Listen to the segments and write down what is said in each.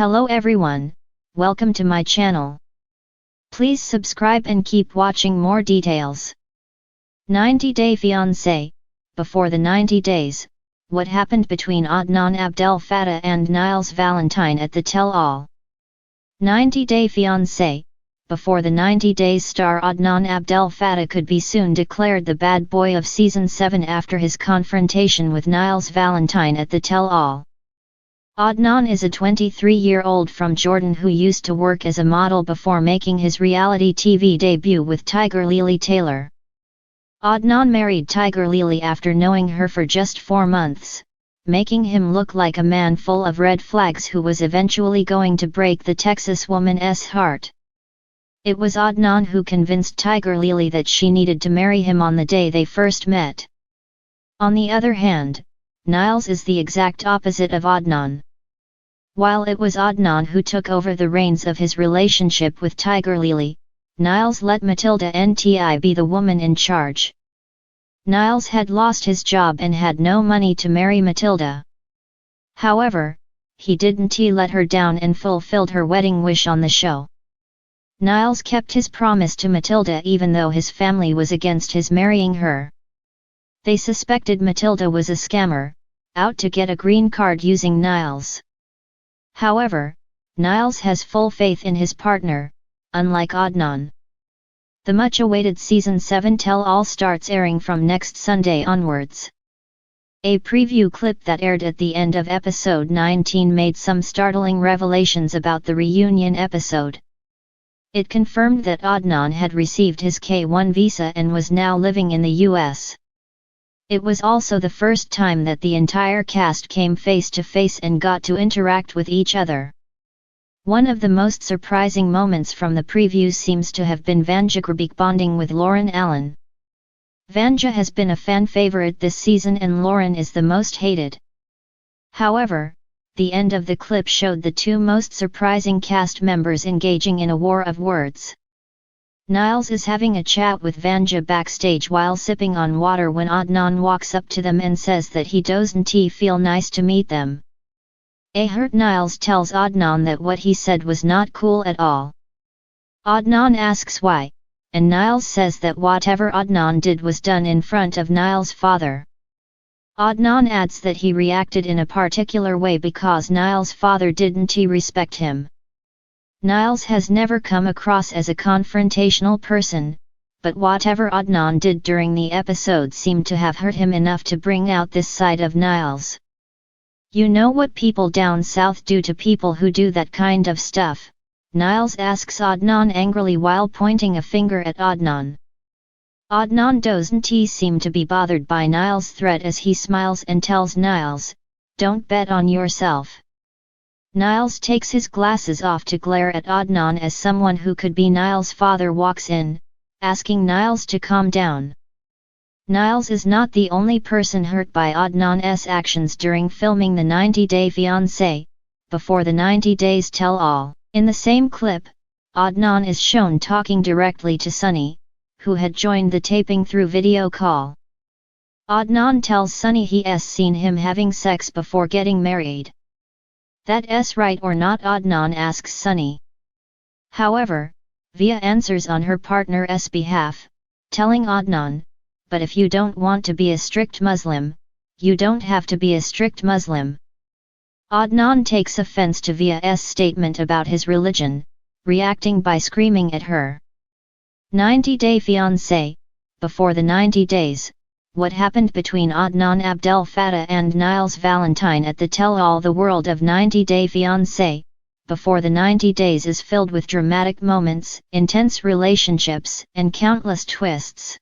Hello everyone, welcome to my channel. Please subscribe and keep watching more details. 90 Day Fiancé. Before the 90 days, what happened between Adnan Abdel Fattah and Niles Valentine at the tell-all? 90 Day Fiancé. Before the 90 days, star Adnan Abdel Fattah could be soon declared the bad boy of Season 7 after his confrontation with Niles Valentine at the tell-all. Adnan is a 23-year-old from Jordan who used to work as a model before making his reality TV debut with Tiger Lily Taylor. Adnan married Tiger Lily after knowing her for just 4 months, making him look like a man full of red flags who was eventually going to break the Texas woman's heart. It was Adnan who convinced Tiger Lily that she needed to marry him on the day they first met. On the other hand, Niles is the exact opposite of Adnan. While it was Adnan who took over the reins of his relationship with Tiger Lily, Niles let Matilda Nti be the woman in charge. Niles had lost his job and had no money to marry Matilda. However, he didn't let her down and fulfilled her wedding wish on the show. Niles kept his promise to Matilda even though his family was against his marrying her. They suspected Matilda was a scammer, out to get a green card using Niles. However, Niles has full faith in his partner, unlike Adnan. The much-awaited Season 7 tell-all starts airing from next Sunday onwards. A preview clip that aired at the end of episode 19 made some startling revelations about the reunion episode. It confirmed that Adnan had received his K-1 visa and was now living in the US. It was also the first time that the entire cast came face-to-face and got to interact with each other. One of the most surprising moments from the preview seems to have been Vanja bonding with Lauren Allen. Vanja has been a fan favorite this season and Lauren is the most hated. However, the end of the clip showed the two most surprising cast members engaging in a war of words. Niles is having a chat with Vanja backstage while sipping on water when Adnan walks up to them and says that he doesn't feel nice to meet them. Hurt Niles tells Adnan that what he said was not cool at all. Adnan asks why, and Niles says that whatever Adnan did was done in front of Niles' father. Adnan adds that he reacted in a particular way because Niles' father didn't respect him. Niles has never come across as a confrontational person, but whatever Adnan did during the episode seemed to have hurt him enough to bring out this side of Niles. You know what people down south do to people who do that kind of stuff? Niles asks Adnan angrily while pointing a finger at Adnan. Adnan doesn't seem to be bothered by Niles' threat as he smiles and tells Niles, "Don't bet on yourself." Niles takes his glasses off to glare at Adnan as someone who could be Niles' father walks in, asking Niles to calm down. Niles is not the only person hurt by Adnan's actions during filming the 90 Day Fiancé, before the 90 days tell-all. In the same clip, Adnan is shown talking directly to Sunny, who had joined the taping through video call. Adnan tells Sunny he's seen him having sex before getting married. That's right or not? Adnan asks Sunny. However, Via answers on her partner's behalf, telling Adnan, "But if you don't want to be a strict Muslim, you don't have to be a strict Muslim." Adnan takes offense to Via's statement about his religion, reacting by screaming at her. 90 Day Fiancé. Before the 90 days, what happened between Adnan Abdel Fattah and Niles Valentine at the tell-all? The world of 90 Day Fiancé, before the 90 days is filled with dramatic moments, intense relationships, and countless twists.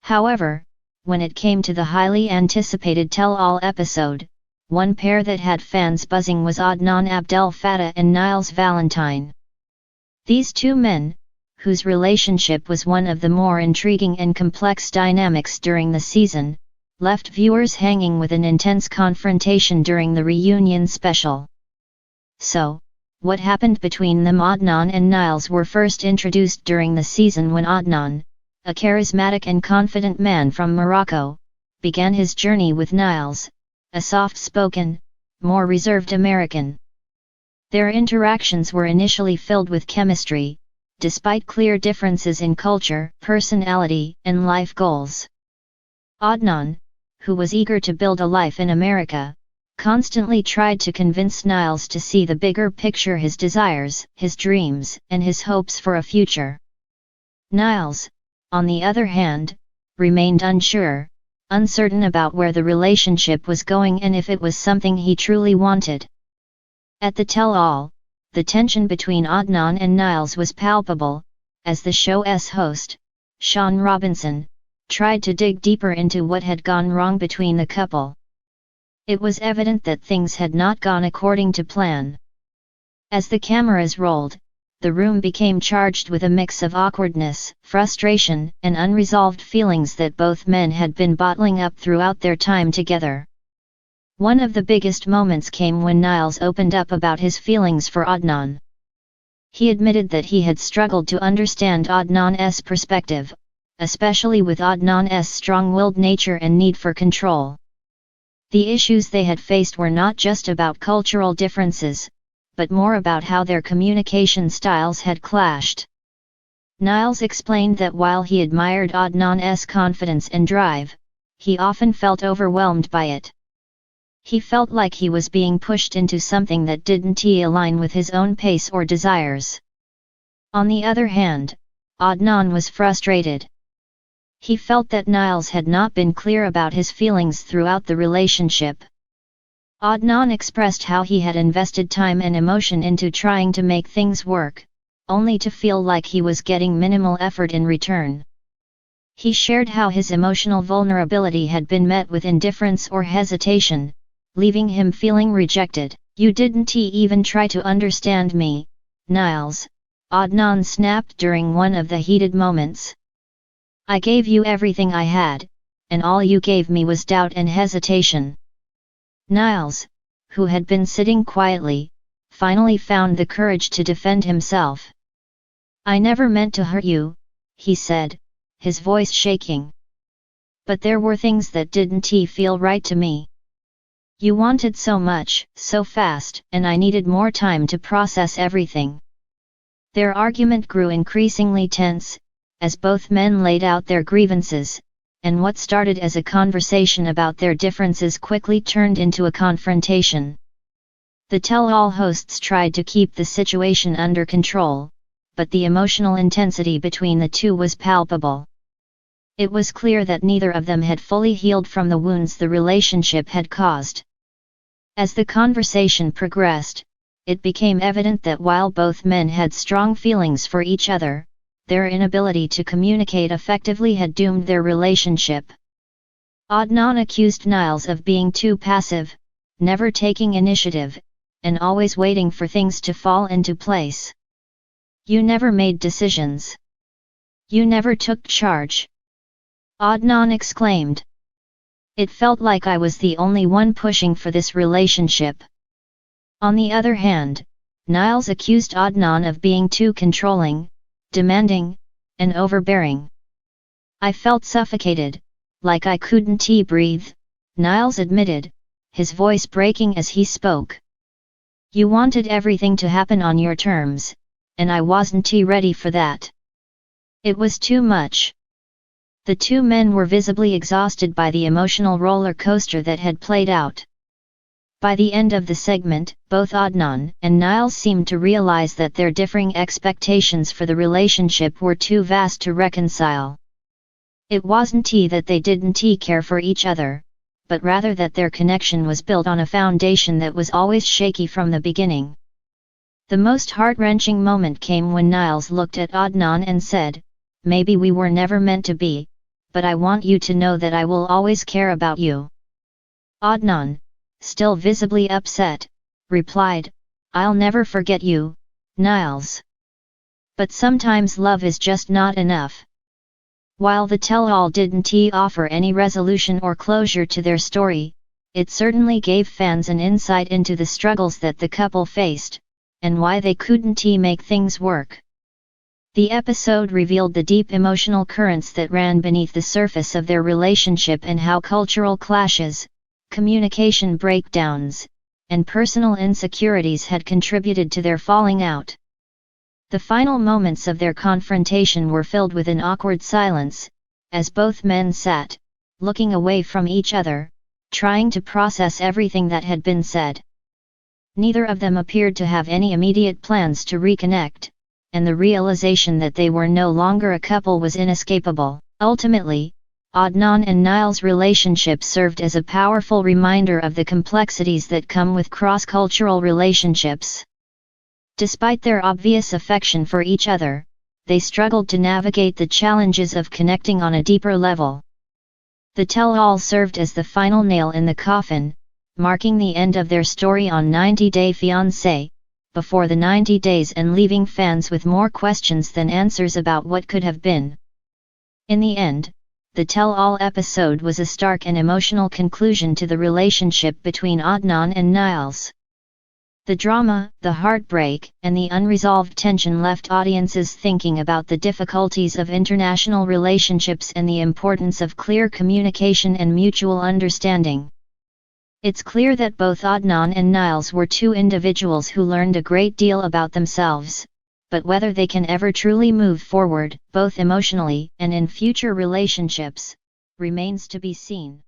However, when it came to the highly anticipated tell-all episode, one pair that had fans buzzing was Adnan Abdel Fattah and Niles Valentine. These two men, whose relationship was one of the more intriguing and complex dynamics during the season, left viewers hanging with an intense confrontation during the reunion special. So, what happened between them? Adnan and Niles were first introduced during the season when Adnan, a charismatic and confident man from Morocco, began his journey with Niles, a soft-spoken, more reserved American. Their interactions were initially filled with chemistry, despite clear differences in culture, personality, and life goals. Adnan, who was eager to build a life in America, constantly tried to convince Niles to see the bigger picture: his desires, his dreams, and his hopes for a future. Niles, on the other hand, remained unsure, uncertain about where the relationship was going and if it was something he truly wanted. At the tell-all, the tension between Adnan and Niles was palpable, as the show's host, Sean Robinson, tried to dig deeper into what had gone wrong between the couple. It was evident that things had not gone according to plan. As the cameras rolled, the room became charged with a mix of awkwardness, frustration, and unresolved feelings that both men had been bottling up throughout their time together. One of the biggest moments came when Niles opened up about his feelings for Adnan. He admitted that he had struggled to understand Adnan's perspective, especially with Adnan's strong-willed nature and need for control. The issues they had faced were not just about cultural differences, but more about how their communication styles had clashed. Niles explained that while he admired Adnan's confidence and drive, he often felt overwhelmed by it. He felt like he was being pushed into something that didn't align with his own pace or desires. On the other hand, Adnan was frustrated. He felt that Niles had not been clear about his feelings throughout the relationship. Adnan expressed how he had invested time and emotion into trying to make things work, only to feel like he was getting minimal effort in return. He shared how his emotional vulnerability had been met with indifference or hesitation, leaving him feeling rejected. "You didn't even try to understand me, Niles," Adnan snapped during one of the heated moments. "I gave you everything I had, and all you gave me was doubt and hesitation." Niles, who had been sitting quietly, finally found the courage to defend himself. "I never meant to hurt you," he said, his voice shaking. "But there were things that didn't feel right to me. You wanted so much, so fast, and I needed more time to process everything." Their argument grew increasingly tense, as both men laid out their grievances, and what started as a conversation about their differences quickly turned into a confrontation. The tell-all hosts tried to keep the situation under control, but the emotional intensity between the two was palpable. It was clear that neither of them had fully healed from the wounds the relationship had caused. As the conversation progressed, it became evident that while both men had strong feelings for each other, their inability to communicate effectively had doomed their relationship. Adnan accused Niles of being too passive, never taking initiative, and always waiting for things to fall into place. "You never made decisions. You never took charge," Adnan exclaimed. "It felt like I was the only one pushing for this relationship." On the other hand, Niles accused Adnan of being too controlling, demanding, and overbearing. "I felt suffocated, like I couldn't breathe," Niles admitted, his voice breaking as he spoke. "You wanted everything to happen on your terms, and I wasn't ready for that. It was too much." The two men were visibly exhausted by the emotional roller coaster that had played out. By the end of the segment, both Adnan and Niles seemed to realize that their differing expectations for the relationship were too vast to reconcile. It wasn't that they didn't care for each other, but rather that their connection was built on a foundation that was always shaky from the beginning. The most heart-wrenching moment came when Niles looked at Adnan and said, "Maybe we were never meant to be, but I want you to know that I will always care about you." Adnan, still visibly upset, replied, "I'll never forget you, Niles. But sometimes love is just not enough." While the tell-all didn't offer any resolution or closure to their story, it certainly gave fans an insight into the struggles that the couple faced, and why they couldn't make things work. The episode revealed the deep emotional currents that ran beneath the surface of their relationship and how cultural clashes, communication breakdowns, and personal insecurities had contributed to their falling out. The final moments of their confrontation were filled with an awkward silence, as both men sat, looking away from each other, trying to process everything that had been said. Neither of them appeared to have any immediate plans to reconnect, and the realization that they were no longer a couple was inescapable. Ultimately, Adnan and Niles' relationship served as a powerful reminder of the complexities that come with cross-cultural relationships. Despite their obvious affection for each other, they struggled to navigate the challenges of connecting on a deeper level. The tell-all served as the final nail in the coffin, marking the end of their story on 90 Day Fiancé, before the 90 days and leaving fans with more questions than answers about what could have been. In the end, the tell-all episode was a stark and emotional conclusion to the relationship between Adnan and Niles. The drama, the heartbreak, and the unresolved tension left audiences thinking about the difficulties of international relationships and the importance of clear communication and mutual understanding. It's clear that both Adnan and Niles were two individuals who learned a great deal about themselves, but whether they can ever truly move forward, both emotionally and in future relationships, remains to be seen.